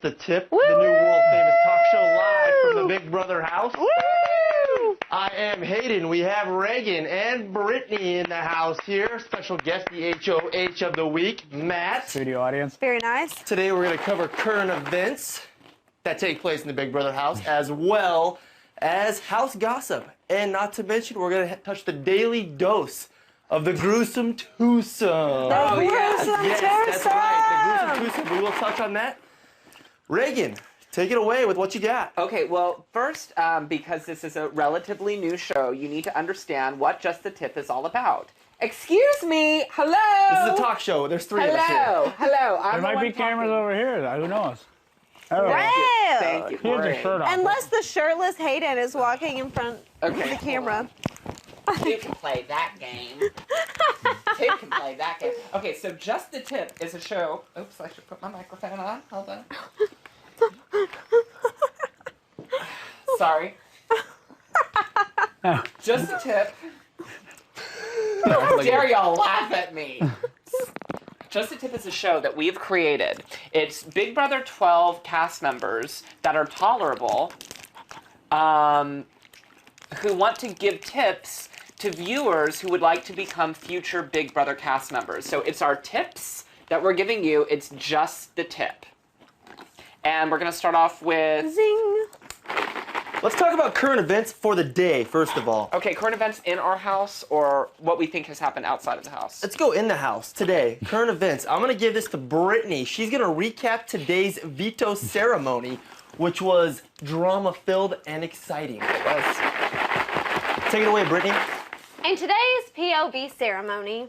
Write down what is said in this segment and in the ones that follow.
The Tip, Woo! the new world-famous talk show live from the Big Brother house. Woo! I am Hayden. We have Reagan and Brittany in the house here. Special guest, the HOH of the week, Matt. Studio audience. Very nice. Today we're going to cover current events that take place in the Big Brother house, as well as house gossip. And not to mention, we're going to touch the daily dose of the gruesome twosome. Oh, yes. Yes, that's right. The gruesome twosome. We will touch on that. Reagan, take it away with what you got. Okay, well, first, because this is a relatively new show, you need to understand what Just the Tip is all about. Excuse me, hello. This is a talk show. There's three of us here. Hello. There might be cameras over here. Who knows? Thank you. He has a shirt on. Unless the shirtless Hayden is walking in front of the camera. Tip can play that game. Tip can play that game. Okay, so Just the Tip is a show. Oops, I should put my microphone on. Hold on. Sorry. Just the Tip. How dare y'all laugh at me? Just the Tip is a show that we've created. It's Big Brother 12 cast members that are tolerable, who want to give tips to viewers who would like to become future Big Brother cast members. So it's our tips that we're giving you. It's Just the Tip. And we're going to start off with... Zing. Let's talk about current events for the day, first of all. Okay, current events in our house or what we think has happened outside of the house. Let's go in the house today. Current events. I'm going to give this to Brittany. She's going to recap today's veto ceremony, which was drama-filled and exciting. It was. Take it away, Brittany. In today's POV ceremony,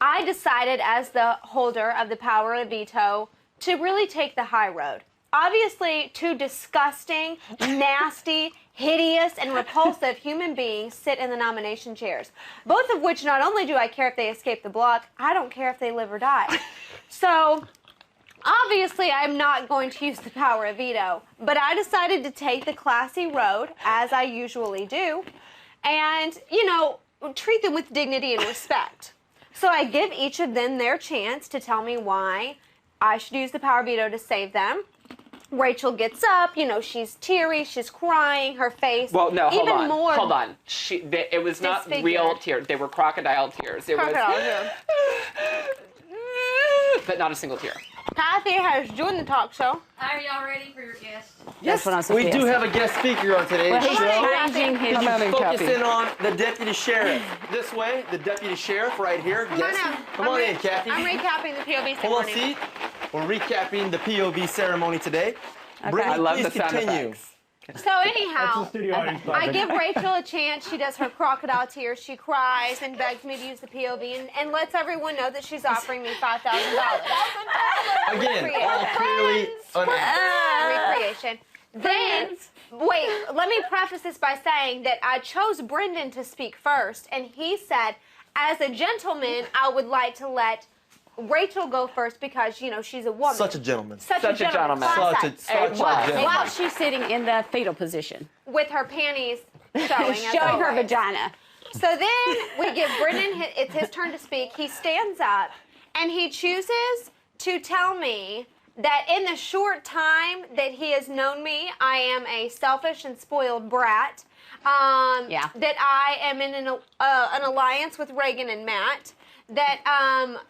I decided as the holder of the power of veto to really take the high road. Obviously, two disgusting, nasty, hideous, and repulsive human beings sit in the nomination chairs. Both of which, not only do I care if they escape the block, I don't care if they live or die. So, obviously, I'm not going to use the power of veto, but I decided to take the classy road, as I usually do, and, you know, treat them with dignity and respect. So I give each of them their chance to tell me why I should use the power of veto to save them. Rachel gets up, you know, she's teary, she's crying, her face. Well, no, hold even on. more Hold on. It was not disfigured. real tears. They were crocodile tears. It Crocodile was, tears. but not a single tear. Kathy has joined the talk show. Are y'all ready for your guest? Yes, We do have a guest speaker on today's Well, he's show. changing his... Could on you in, focus Kathy. in on the deputy sheriff? This way, the deputy sheriff right here. Come on in, Kathy. I'm recapping the POV Hold on, ceremony. seat. We're recapping the POV ceremony today. Brittany, I love please the sound continue. effects. So That's anyhow, the studio audience. I give Rachel a chance. She does her crocodile tears. She cries and begs me to use the POV and lets everyone know that she's offering me $5,000. Again, all clearly Recreation. Then, wait, let me preface this by saying that I chose Brendan to speak first, and he said, as a gentleman, I would like to let Rachel go first because, you know, she's a woman. such a gentleman. Such a gentleman. Such a gentleman. While she's sitting in the fetal position. With her panties showing. as Showing her always. vagina. So then we give Brendan, it's his turn to speak. He stands up and he chooses to tell me that in the short time that he has known me, I am a selfish and spoiled brat. That I am in an alliance with Reagan and Matt. That,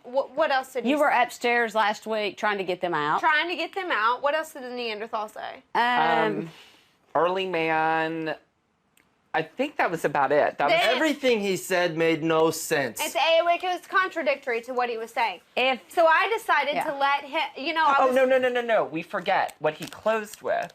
what else did You he were say? upstairs last week trying to get them out. Trying to get them out. What else did the Neanderthal say? Early man. I think that was about it. That was Then- Everything he said made no sense. It was contradictory to what he was saying. So I decided to let him, you know, I Oh, was... no. We forget what he closed with.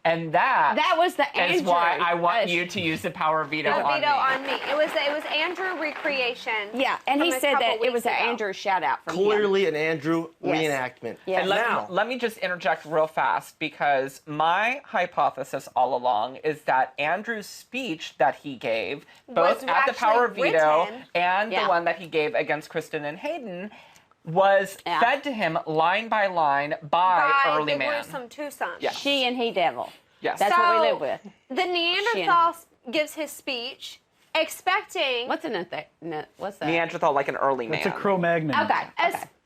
And that was the Andrew. is why I want you to use the power of veto A on veto me. on me. It was Andrew recreation. Yeah, and from he a said couple that it was weeks an ago. Andrew shout out from him. Clearly an Andrew Yes. reenactment. Yes. And Now, let me just interject real fast because my hypothesis all along is that Andrew's speech that he gave, both Was at the Power of actually Veto written. and Yeah. the one that he gave against Kristen and Hayden, was fed to him line by line by Early the Man. gruesome twosome. Yes. She and he devil. Yes. That's what we live with. The Neanderthal gives his speech expecting... What's in it? What's that? Neanderthal like an early man. It's a Cro-Magnon. Okay.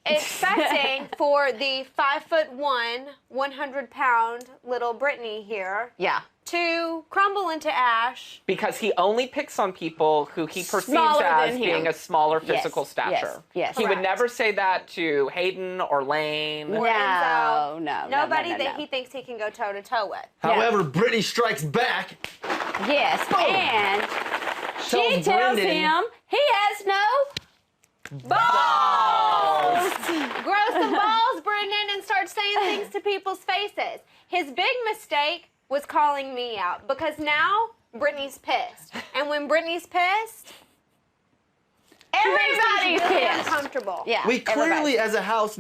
expecting for the 5'1", 100-pound little Brittany here Yeah. to crumble into ash. Because he only picks on people who he perceives Smaller as than being him. a smaller Yes, physical stature. yes, He would Correct. never say that to Hayden or Lane. Or No, Enzo. no, Nobody no, that no. he thinks he can go toe-to-toe with. However, Brittany strikes back. Yes, and she Tells tells Brendan- him he has no balls. Grow some balls, Brendan, and start saying things to people's faces. His big mistake was calling me out because now Brittany's pissed. And when Brittany's pissed, Everybody's really pissed. uncomfortable. Yeah, We clearly, everybody. as a house,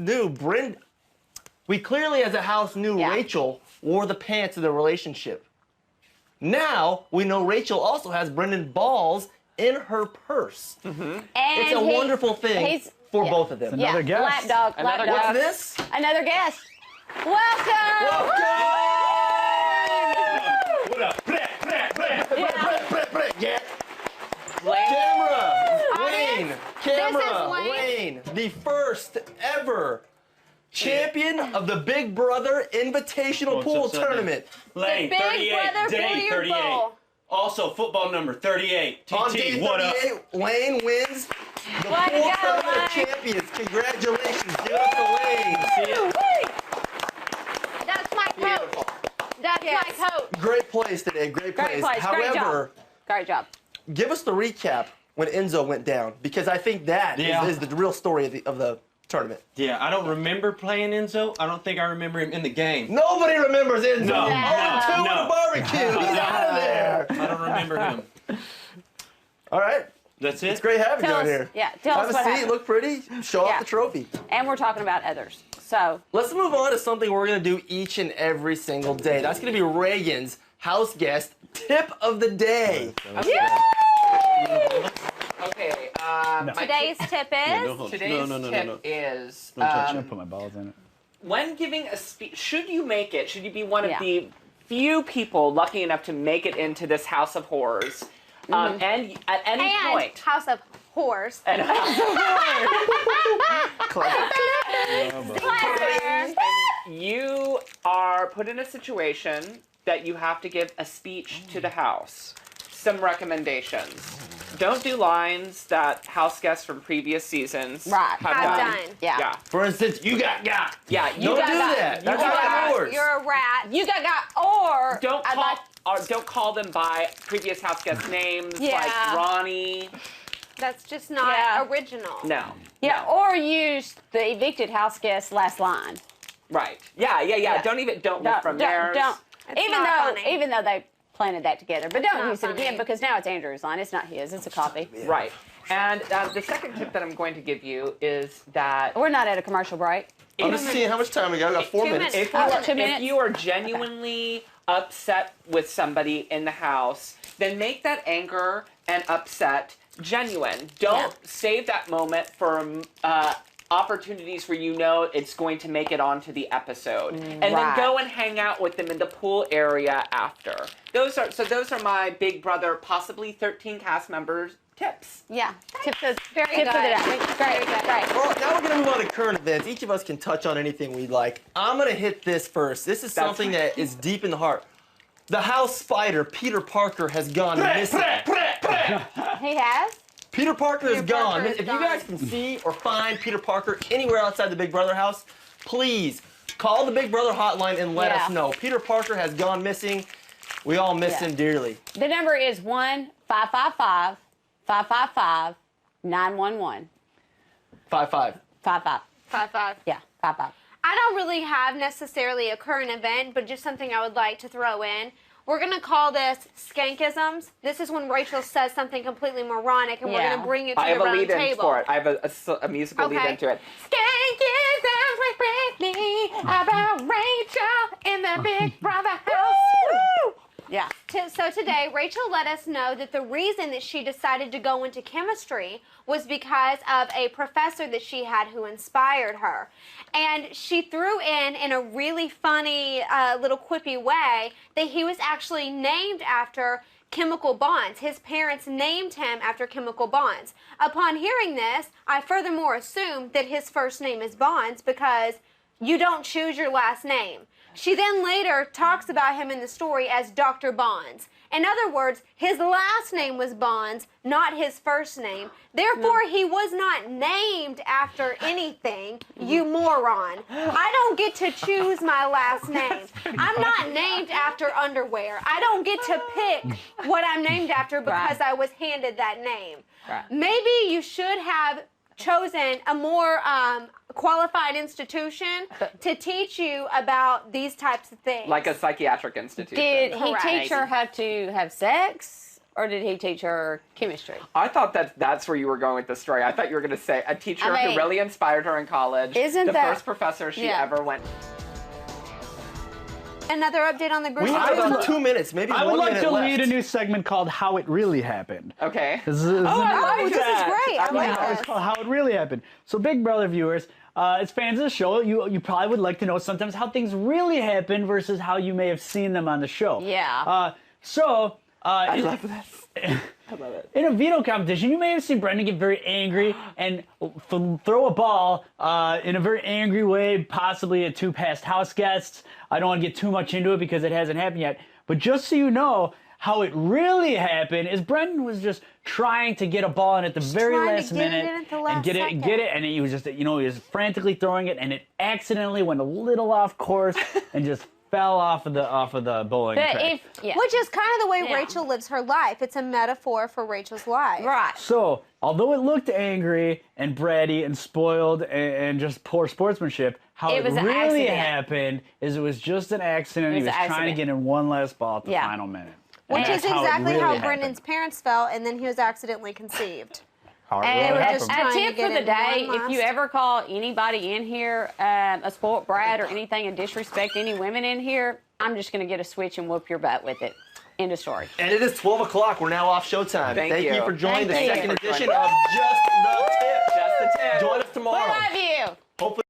knew Yeah. Rachel wore the pants of the relationship. Now we know Rachel also has Brendan balls in her purse. And It's a wonderful thing he's- for yeah. both of them. Another guest. Lapdog. Another What's guest. this? Another guest. Welcome. What up? Yeah. Lane. Camera, Wayne, This camera, is Wayne. Wayne, the first ever champion of the Big Brother Invitational What's Pool up, Sunday? Tournament. Lane, Big 38, Brother day Billiard 38. Bowl. Also, football number 38. On day TT, what up? 38, Wayne wins the Way to Pool go, Tournament Wayne. Champions. Congratulations, give it up to Wayne. See ya. That's my coat. That's my coat. Great plays today, great Great plays. place. Great However, job. Great job. give us the recap when Enzo went down, because I think that is Yeah. the real story of the tournament. Yeah, I don't remember playing Enzo. I don't think I remember him in the game. Nobody remembers Enzo. No, Oh, two no. in the barbecue. He's out of there. I don't remember him. All right. That's it? It's great having you Tell on us, here. yeah, tell Have us a what seat, happened. look pretty, show off Yeah. the trophy. And we're talking about others. So, Let's move on to something we're going to do each and every single day. That's going to be Reagan's house guest tip of the day. Okay. No. Today's tip is Today's tip is I'm gonna put my balls in it. when giving a speech, should you be one of Yeah. the few people lucky enough to make it into this house of horrors, and at any and point, House of Whores. and Classic. you are put in a situation that you have to give a speech to the house. Some recommendations. Don't do lines that house guests from previous seasons Right. have Have done. done. yeah. Yeah. For instance, you got. Yeah. You Don't got do got. that. You That's got not got. yours. You're a rat. You got, or Don't I'd call like- or don't call them by previous house guest names Yeah. like Ronnie. That's just not Yeah. original. No. yeah, or use the evicted house guest last line. Right. Yeah. Yeah. Don't look from theirs. It's Even not though, funny. even though they planted that together, but don't not use it again funny. because now it's Andrew's line. It's not his. It's a copy. Right. And the second tip that I'm going to give you is that We're not at a commercial break. I'm just seeing how much time we got. We got 4 2 minutes. minutes. if you are genuinely upset with somebody in the house, then make that anger and upset genuine. Don't save that moment for opportunities where you know it's going to make it onto the episode, and then Right. go and hang out with them in the pool area after. Those are my Big Brother, possibly 13 cast members tips. Yeah. Tips of, Very tips of the good. day. Great, great. Well, now we're going to move on to current events. Each of us can touch on anything we'd like. I'm going to hit this first. This is something that is deep in the heart. The house spider, Peter Parker, has gone missing. He has? Peter Parker is Peter gone. Parker is If you gone. guys can see or find Peter Parker anywhere outside the Big Brother house, please call the Big Brother hotline and let Yeah. us know. Peter Parker has gone missing. We all miss Yeah. him dearly. The number is 1-555-555-911. 5-5. 55. 5-5. Yeah, 55. I don't really have necessarily a current event, but just something I would like to throw in. We're going to call this skankisms. This is when Rachel says something completely moronic, and we're Yeah. going to bring it to I the have a round lead in table. for it. I have a musical lead Okay. into it. Skankisms with Brittany about Rachel in the Big Brother house. Woo! Yeah. So today, Rachel let us know that the reason that she decided to go into chemistry was because of a professor that she had who inspired her. And she threw in a really funny little quippy way, that he was actually named after chemical bonds. His parents named him after chemical bonds. Upon hearing this, I furthermore assumed that his first name is Bonds because you don't choose your last name. She then later talks about him in the story as Dr. Bonds. In other words, his last name was Bonds, not his first name. Therefore, he was not named after anything, you moron. I don't get to choose my last name. I'm not named after underwear. I don't get to pick what I'm named after because I was handed that name. Maybe you should have chosen a more qualified institution to teach you about these types of things. Like a psychiatric institution. Did he Correct. teach her how to have sex, or did he teach her chemistry? I thought that's where you were going with the story. I thought you were going to say a teacher I mean, who really inspired her in college. Isn't the that- first professor she Yeah. ever went. Another update on the group. We have about 2 minutes, maybe I 1 would like minute to left. lead a new segment called How It Really Happened. Okay. This is, Oh, this is great. I like it's this. called How It Really Happened. So, Big Brother viewers, as fans of the show, you probably would like to know sometimes how things really happen versus how you may have seen them on the show. Yeah. I love this. I love it. In a veto competition, you may have seen Brendan get very angry and throw a ball in a very angry way, possibly at 2 past house guests. I don't want to get too much into it because it hasn't happened yet. But just so you know, how it really happened is Brendan was just trying to get a ball in at the very trying to last get it minute in at the and last get second. it, and he was just, he was frantically throwing it, and it accidentally went a little off course and just fell off of the bowling But track. Which is kind of the way Yeah. Rachel lives her life. It's a metaphor for Rachel's life. Right. So, although it looked angry and bratty and spoiled and just poor sportsmanship, how It it, was an really accident. happened is it was just an accident. It He was was an trying to accident. get in one last ball at the Yeah. final minute. Which And is that's how it exactly really how happened. Brendan's parents felt, and then he was accidentally conceived. How it And really were happened. just a trying to tip get for the in day, one if you last- ever call anybody in here a spoiled brat or anything and disrespect any women in here, I'm just going to get a switch and whoop your butt with it. End of story. And it is 12 o'clock. We're now off showtime. Thank you. you for joining Thank the you. second for joining edition of Just the Tip. Just the tip. Join us We tomorrow. love you. Hopefully